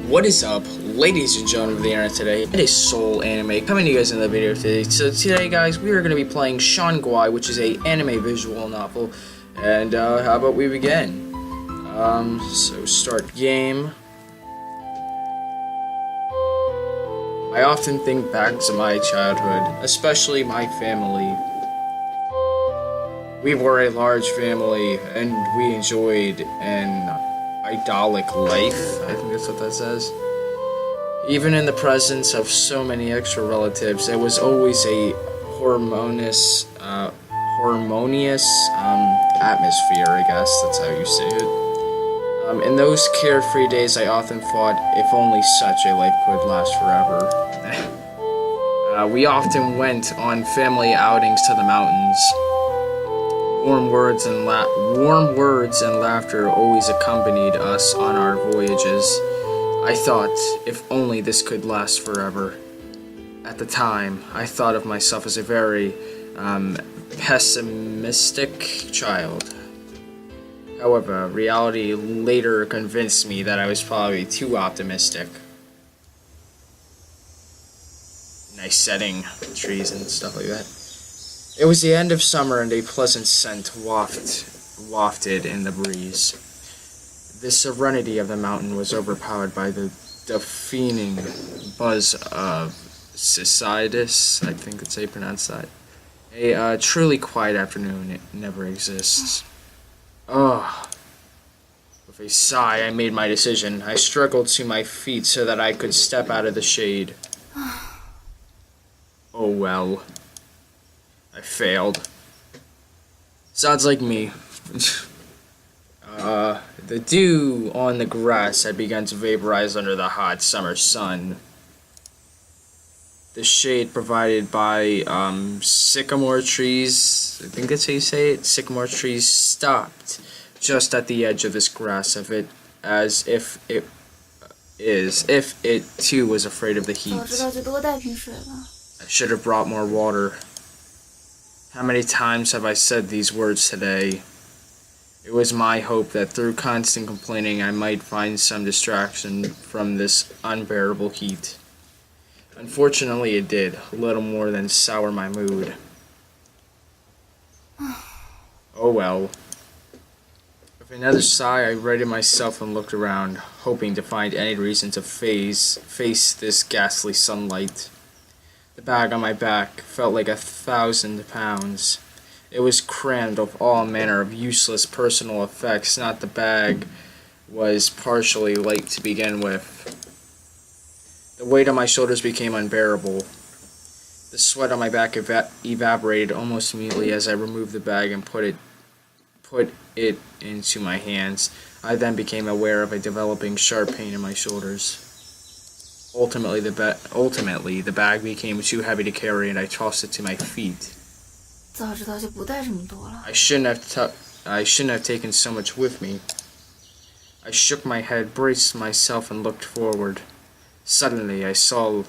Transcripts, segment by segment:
What is up, ladies and gentlemen of the internet today? It is Soul Anime coming to you guys in the video today. So today, guys, we are going to be playing Shan Gui, which is a anime visual novel. And how about we begin? So start game. I often think back to my childhood, especially my family. We were a large family, and we enjoyed an idyllic life. I think that's what that says. Even in the presence of so many extra relatives, it was always a harmonious atmosphere, I guess that's how you say it. In those carefree days, I often thought, if only such a life could last forever. We often went on family outings to the mountains. Warm words and laughter always accompanied us on our voyages. I thought, if only this could last forever. At the time, I thought of myself as a very pessimistic child. However, reality later convinced me that I was probably too optimistic. Nice setting, trees and stuff like that. It was the end of summer and a pleasant scent wafted in the breeze. The serenity of the mountain was overpowered by the deafening buzz of Cicidus. I think that's how you pronounce that. A truly quiet afternoon, it never exists. Ugh. With a sigh, I made my decision. I struggled to my feet so that I could step out of the shade. Oh well. I failed. Sounds like me. The dew on the grass had begun to vaporize under the hot summer sun. The shade provided by sycamore trees, I think that's how you say it, sycamore trees stopped just at the edge of this grass of it, as if it too was afraid of the heat. I should have brought more water. How many times have I said these words today? It was my hope that through constant complaining I might find some distraction from this unbearable heat. Unfortunately it did, little more than sour my mood. Oh well. With another sigh, I righted myself and looked around, hoping to find any reason to face this ghastly sunlight. The bag on my back felt like 1,000 pounds. It was crammed with all manner of useless personal effects. Not the bag was partially light to begin with. The weight on my shoulders became unbearable. The sweat on my back evaporated almost immediately as I removed the bag and put it into my hands. I then became aware of a developing sharp pain in my shoulders. Ultimately, the bag became too heavy to carry, and I tossed it to my feet. I shouldn't have taken so much with me. I shook my head, braced myself, and looked forward. Suddenly, I saw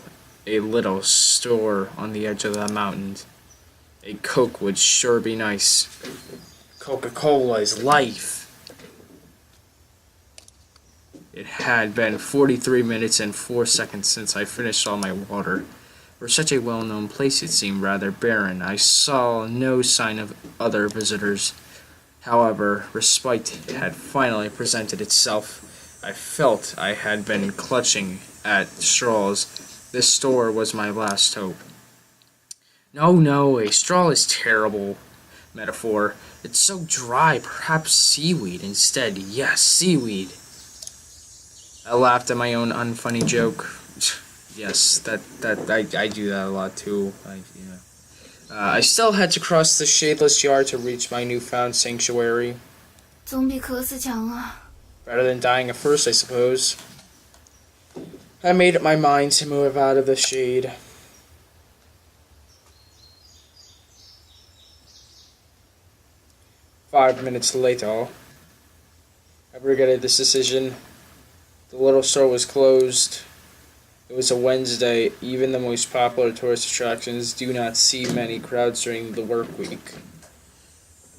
a little store on the edge of the mountain. A Coke would sure be nice. Coca-Cola is life. It had been 43 minutes and 4 seconds since I finished all my water. For such a well-known place, it seemed rather barren. I saw no sign of other visitors. However, respite had finally presented itself. I felt I had been clutching at straws. This store was my last hope. No, a straw is terrible metaphor. It's so dry, perhaps seaweed instead. Yes, seaweed. I laughed at my own unfunny joke. Yes, I do that a lot too. I still had to cross the shadeless yard to reach my newfound sanctuary. Better than dying at first, I suppose. I made up my mind to move out of the shade. "5 minutes later, I regretted this decision. The little store was closed. It was a Wednesday. Even the most popular tourist attractions do not see many crowds during the work week.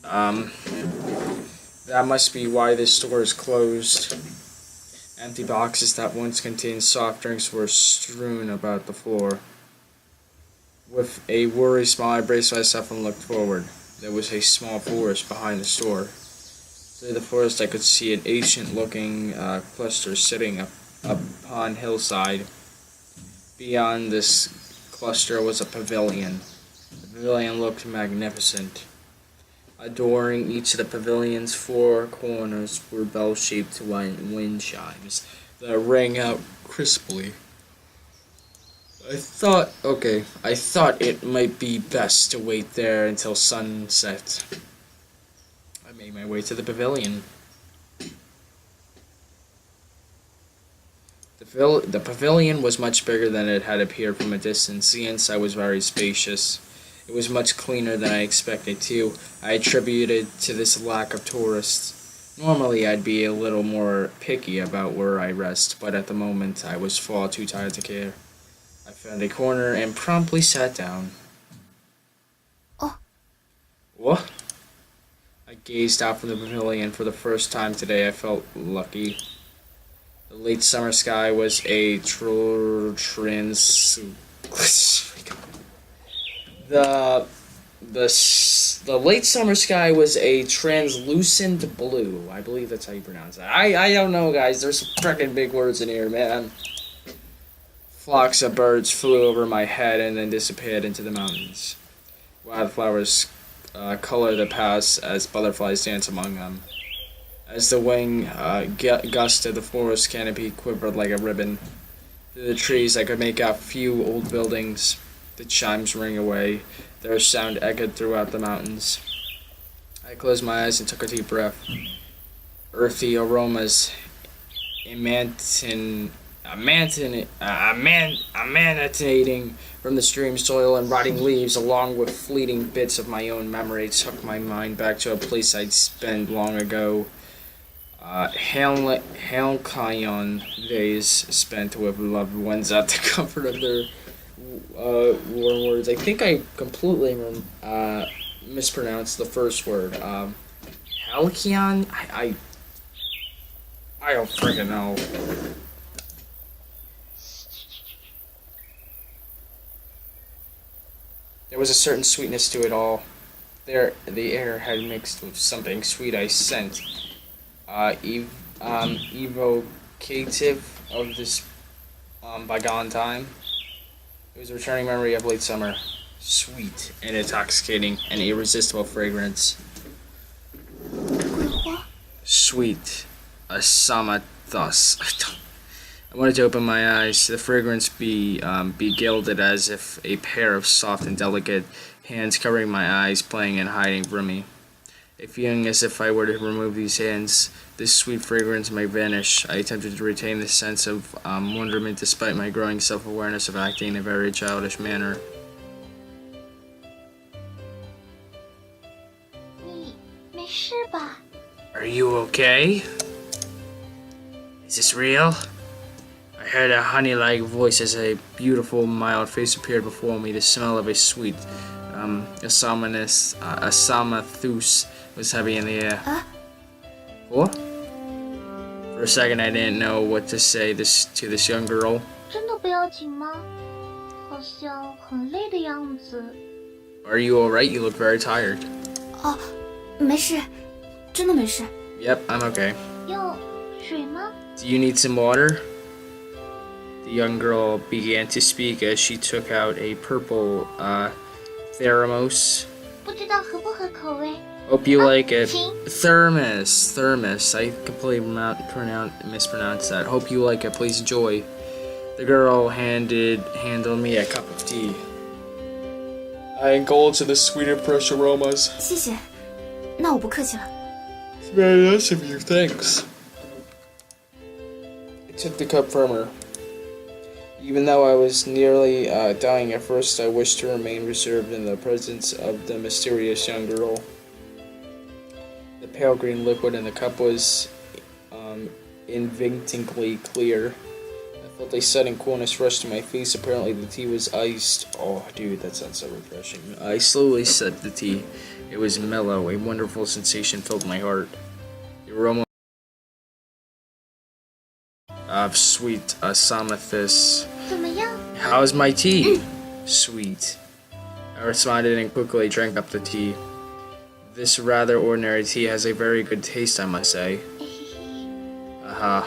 That must be why this store is closed. Empty boxes that once contained soft drinks were strewn about the floor. With a worried smile, I braced myself and looked forward. There was a small forest behind the store. Through the forest, I could see an ancient-looking cluster sitting upon hillside. Beyond this cluster was a pavilion. The pavilion looked magnificent. Adoring each of the pavilion's four corners were bell-shaped wind chimes that rang out crisply. I thought it might be best to wait there until sunset. I made my way to the pavilion. The pavilion was much bigger than it had appeared from a distance. The inside was very spacious. It was much cleaner than I expected too. I attributed to this lack of tourists. Normally I'd be a little more picky about where I rest, but at the moment I was far too tired to care. I found a corner and promptly sat down. Oh. What? I gazed out from the pavilion for the first time today. I felt lucky. The late summer sky was a the late summer sky was a translucent blue. I believe that's how you pronounce that. I don't know, guys. There's some freaking big words in here, man. Flocks of birds flew over my head and then disappeared into the mountains. Wildflowers color the paths as butterflies dance among them. As the wind gusted, the forest canopy quivered like a ribbon. Through the trees, I could make out few old buildings. The chimes rang away. Their sound echoed throughout the mountains. I closed my eyes and took a deep breath. Earthy aromas emanating from the stream, soil, and rotting leaves, along with fleeting bits of my own memory, took my mind back to a place I'd spent long ago. Halcyon days spent with loved ones at the comfort of their warm words. I think I completely mispronounced the first word. Halcyon? I don't freaking know. There was a certain sweetness to it all. The air had mixed with something sweet I scent, evocative of this bygone time. It was a returning memory of late summer, sweet and intoxicating, and irresistible fragrance. Sweet, a summer thus. I wanted to open my eyes. The fragrance be gilded as if a pair of soft and delicate hands covering my eyes, playing and hiding from me. A feeling as if I were to remove these hands, this sweet fragrance might vanish. I attempted to retain this sense of wonderment despite my growing self-awareness of acting in a very childish manner. Are you okay? Is this real? I heard a honey-like voice as a beautiful, mild face appeared before me. The smell of a sweet, asamathus was heavy in the air. What? For a second, I didn't know what to say to this young girl. Are you alright? You look very tired. 没事，真的没事。 Yep, I'm okay. 有水吗？ Do you need some water? The young girl began to speak as she took out a purple thermos. 不知道合不合口味。 Hope you like it. 请 Thermos. I completely mispronounced that. Hope you like it. Please enjoy. The girl handled me a cup of tea. I indulged in the sweet and fresh aromas. 谢谢，那我不客气了。 It's very nice of you. Thanks. I took the cup from her. Even though I was nearly dying at first, I wished to remain reserved in the presence of the mysterious young girl. The pale green liquid in the cup was invitingly clear. I felt a sudden coolness rush to my face. Apparently the tea was iced. Oh, dude, that sounds so refreshing. I slowly sipped the tea. It was mellow. A wonderful sensation filled my heart. The aroma have sweet Amethyst. 怎么样？ How's my tea? Sweet. I responded and quickly drank up the tea. This rather ordinary tea has a very good taste, I must say. Aha.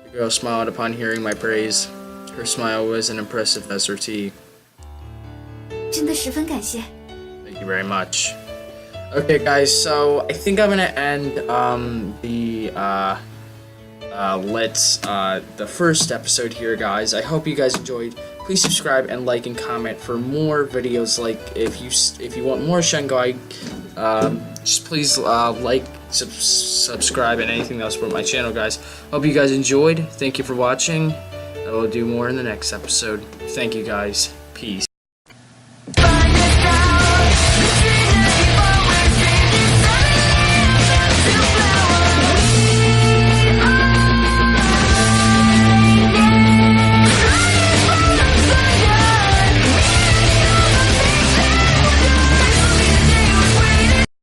The girl smiled upon hearing my praise. Her smile was as impressive as her tea. 真的十分感谢。 Thank you very much. Okay, guys, so I think I'm gonna end the first episode here, guys. I hope you guys enjoyed. Please subscribe and like and comment for more videos. Like if you want more Shan Gui, just please like, subscribe, and anything else for my channel, guys. Hope you guys enjoyed. Thank you for watching. I will do more in the next episode. Thank you, guys. Peace.